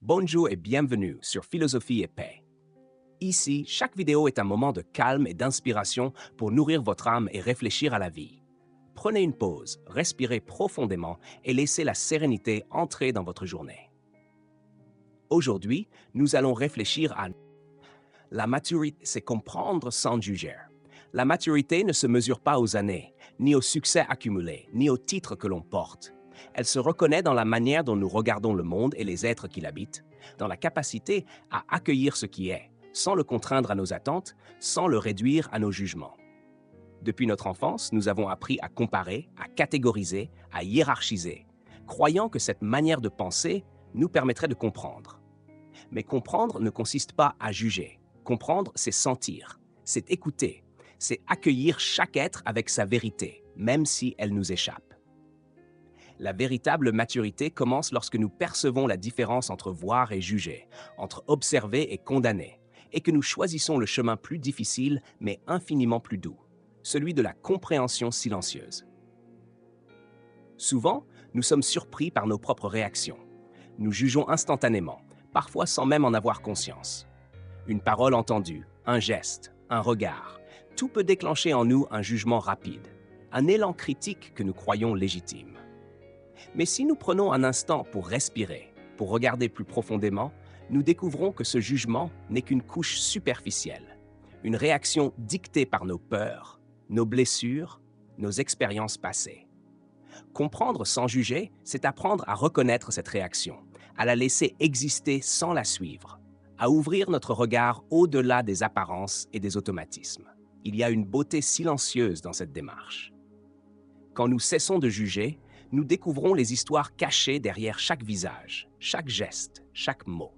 Bonjour et bienvenue sur Philosophie et Paix. Ici, chaque vidéo est un moment de calme et d'inspiration pour nourrir votre âme et réfléchir à la vie. Prenez une pause, respirez profondément et laissez la sérénité entrer dans votre journée. Aujourd'hui, nous allons réfléchir à la maturité, c'est comprendre sans juger. La maturité ne se mesure pas aux années, ni au succès accumulé, ni aux titres que l'on porte. Elle se reconnaît dans la manière dont nous regardons le monde et les êtres qui l'habitent, dans la capacité à accueillir ce qui est, sans le contraindre à nos attentes, sans le réduire à nos jugements. Depuis notre enfance, nous avons appris à comparer, à catégoriser, à hiérarchiser, croyant que cette manière de penser nous permettrait de comprendre. Mais comprendre ne consiste pas à juger. Comprendre, c'est sentir, c'est écouter, c'est accueillir chaque être avec sa vérité, même si elle nous échappe. La véritable maturité commence lorsque nous percevons la différence entre voir et juger, entre observer et condamner, et que nous choisissons le chemin plus difficile mais infiniment plus doux, celui de la compréhension silencieuse. Souvent, nous sommes surpris par nos propres réactions. Nous jugeons instantanément, parfois sans même en avoir conscience. Une parole entendue, un geste, un regard, tout peut déclencher en nous un jugement rapide, un élan critique que nous croyons légitime. Mais si nous prenons un instant pour respirer, pour regarder plus profondément, nous découvrons que ce jugement n'est qu'une couche superficielle, une réaction dictée par nos peurs, nos blessures, nos expériences passées. Comprendre sans juger, c'est apprendre à reconnaître cette réaction, à la laisser exister sans la suivre, à ouvrir notre regard au-delà des apparences et des automatismes. Il y a une beauté silencieuse dans cette démarche. Quand nous cessons de juger, nous découvrons les histoires cachées derrière chaque visage, chaque geste, chaque mot.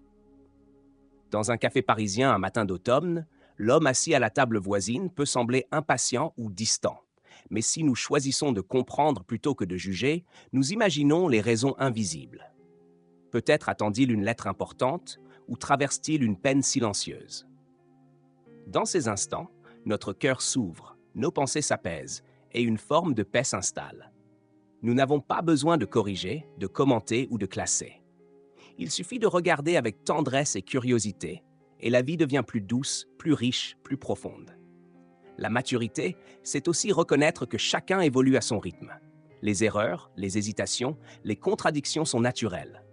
Dans un café parisien un matin d'automne, l'homme assis à la table voisine peut sembler impatient ou distant. Mais si nous choisissons de comprendre plutôt que de juger, nous imaginons les raisons invisibles. Peut-être attend-il une lettre importante ou traverse-t-il une peine silencieuse. Dans ces instants, notre cœur s'ouvre, nos pensées s'apaisent et une forme de paix s'installe. Nous n'avons pas besoin de corriger, de commenter ou de classer. Il suffit de regarder avec tendresse et curiosité, et la vie devient plus douce, plus riche, plus profonde. La maturité, c'est aussi reconnaître que chacun évolue à son rythme. Les erreurs, les hésitations, les contradictions sont naturelles.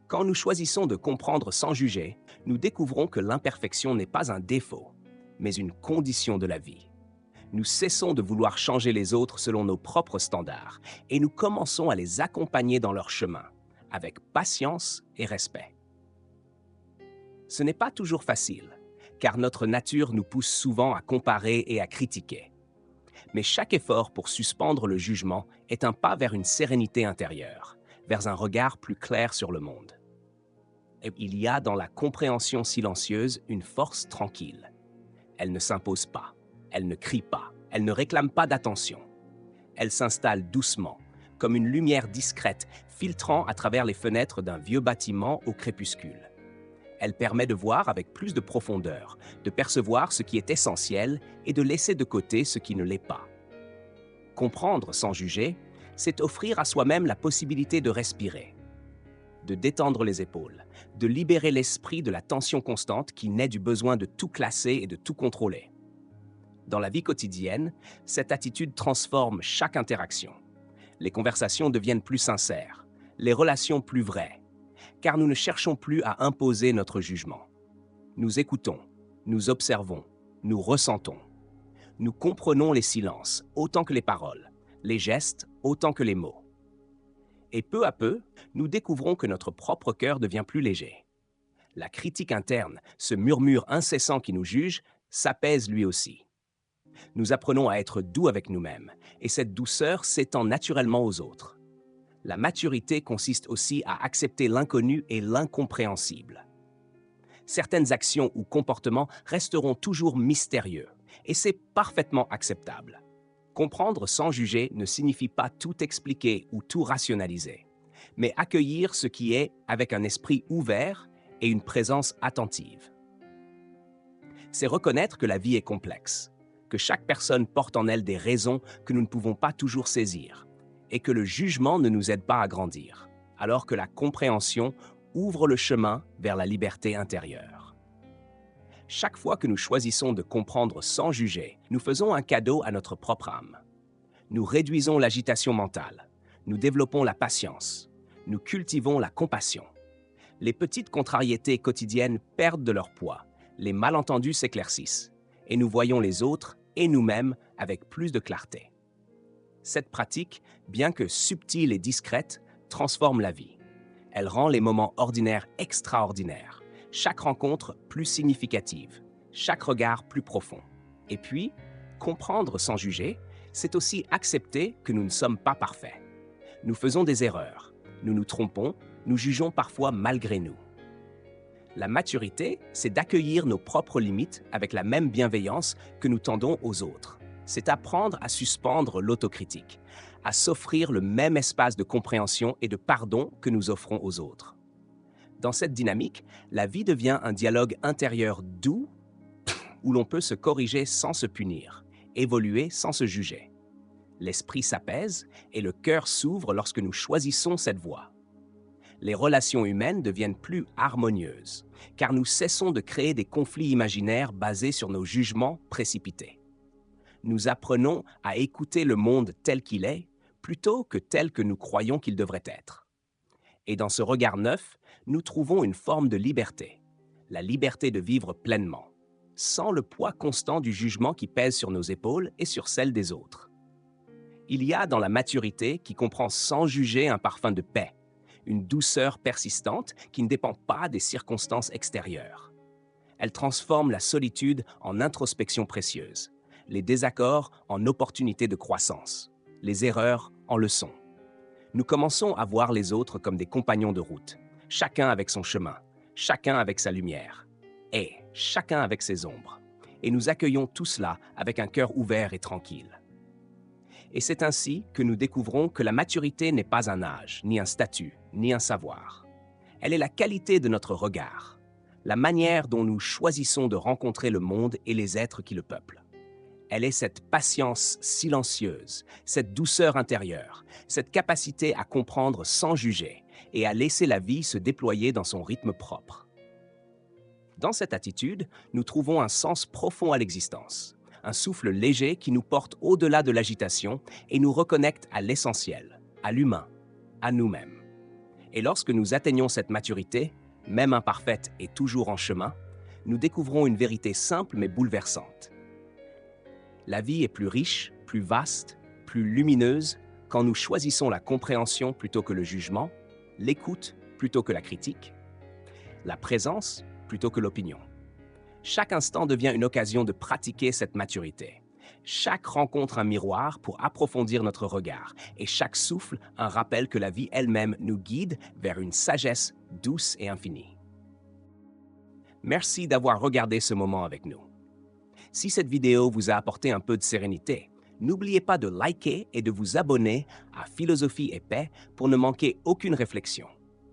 Quand nous choisissons de comprendre sans juger, nous découvrons que l'imperfection n'est pas un défaut, mais une condition de la vie. Nous cessons de vouloir changer les autres selon nos propres standards et nous commençons à les accompagner dans leur chemin, avec patience et respect. Ce n'est pas toujours facile, car notre nature nous pousse souvent à comparer et à critiquer. Mais chaque effort pour suspendre le jugement est un pas vers une sérénité intérieure, vers un regard plus clair sur le monde. Et il y a dans la compréhension silencieuse une force tranquille. Elle ne s'impose pas. Elle ne crie pas, elle ne réclame pas d'attention. Elle s'installe doucement, comme une lumière discrète filtrant à travers les fenêtres d'un vieux bâtiment au crépuscule. Elle permet de voir avec plus de profondeur, de percevoir ce qui est essentiel et de laisser de côté ce qui ne l'est pas. Comprendre sans juger, c'est offrir à soi-même la possibilité de respirer, de détendre les épaules, de libérer l'esprit de la tension constante qui naît du besoin de tout classer et de tout contrôler. Dans la vie quotidienne, cette attitude transforme chaque interaction. Les conversations deviennent plus sincères, les relations plus vraies, car nous ne cherchons plus à imposer notre jugement. Nous écoutons, nous observons, nous ressentons. Nous comprenons les silences autant que les paroles, les gestes autant que les mots. Et peu à peu, nous découvrons que notre propre cœur devient plus léger. La critique interne, ce murmure incessant qui nous juge, s'apaise lui aussi. Nous apprenons à être doux avec nous-mêmes, et cette douceur s'étend naturellement aux autres. La maturité consiste aussi à accepter l'inconnu et l'incompréhensible. Certaines actions ou comportements resteront toujours mystérieux, et c'est parfaitement acceptable. Comprendre sans juger ne signifie pas tout expliquer ou tout rationaliser, mais accueillir ce qui est avec un esprit ouvert et une présence attentive. C'est reconnaître que la vie est complexe, que chaque personne porte en elle des raisons que nous ne pouvons pas toujours saisir, et que le jugement ne nous aide pas à grandir, alors que la compréhension ouvre le chemin vers la liberté intérieure. Chaque fois que nous choisissons de comprendre sans juger, nous faisons un cadeau à notre propre âme. Nous réduisons l'agitation mentale, nous développons la patience, nous cultivons la compassion. Les petites contrariétés quotidiennes perdent de leur poids, les malentendus s'éclaircissent, et nous voyons les autres et nous-mêmes avec plus de clarté. Cette pratique, bien que subtile et discrète, transforme la vie. Elle rend les moments ordinaires extraordinaires, chaque rencontre plus significative, chaque regard plus profond. Et puis, comprendre sans juger, c'est aussi accepter que nous ne sommes pas parfaits. Nous faisons des erreurs, nous nous trompons, nous jugeons parfois malgré nous. La maturité, c'est d'accueillir nos propres limites avec la même bienveillance que nous tendons aux autres. C'est apprendre à suspendre l'autocritique, à s'offrir le même espace de compréhension et de pardon que nous offrons aux autres. Dans cette dynamique, la vie devient un dialogue intérieur doux où l'on peut se corriger sans se punir, évoluer sans se juger. L'esprit s'apaise et le cœur s'ouvre lorsque nous choisissons cette voie. Les relations humaines deviennent plus harmonieuses, car nous cessons de créer des conflits imaginaires basés sur nos jugements précipités. Nous apprenons à écouter le monde tel qu'il est, plutôt que tel que nous croyons qu'il devrait être. Et dans ce regard neuf, nous trouvons une forme de liberté, la liberté de vivre pleinement, sans le poids constant du jugement qui pèse sur nos épaules et sur celles des autres. Il y a dans la maturité qui comprend sans juger un parfum de paix, une douceur persistante qui ne dépend pas des circonstances extérieures. Elle transforme la solitude en introspection précieuse, les désaccords en opportunités de croissance, les erreurs en leçons. Nous commençons à voir les autres comme des compagnons de route, chacun avec son chemin, chacun avec sa lumière, et chacun avec ses ombres. Et nous accueillons tout cela avec un cœur ouvert et tranquille. Et c'est ainsi que nous découvrons que la maturité n'est pas un âge, ni un statut, ni un savoir. Elle est la qualité de notre regard, la manière dont nous choisissons de rencontrer le monde et les êtres qui le peuplent. Elle est cette patience silencieuse, cette douceur intérieure, cette capacité à comprendre sans juger et à laisser la vie se déployer dans son rythme propre. Dans cette attitude, nous trouvons un sens profond à l'existence, un souffle léger qui nous porte au-delà de l'agitation et nous reconnecte à l'essentiel, à l'humain, à nous-mêmes. Et lorsque nous atteignons cette maturité, même imparfaite et toujours en chemin, nous découvrons une vérité simple mais bouleversante. La vie est plus riche, plus vaste, plus lumineuse quand nous choisissons la compréhension plutôt que le jugement, l'écoute plutôt que la critique, la présence plutôt que l'opinion. Chaque instant devient une occasion de pratiquer cette maturité. Chaque rencontre un miroir pour approfondir notre regard et chaque souffle un rappel que la vie elle-même nous guide vers une sagesse douce et infinie. Merci d'avoir regardé ce moment avec nous. Si cette vidéo vous a apporté un peu de sérénité, n'oubliez pas de liker et de vous abonner à Philosophie et Paix pour ne manquer aucune réflexion.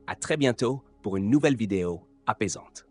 À très bientôt pour une nouvelle vidéo apaisante.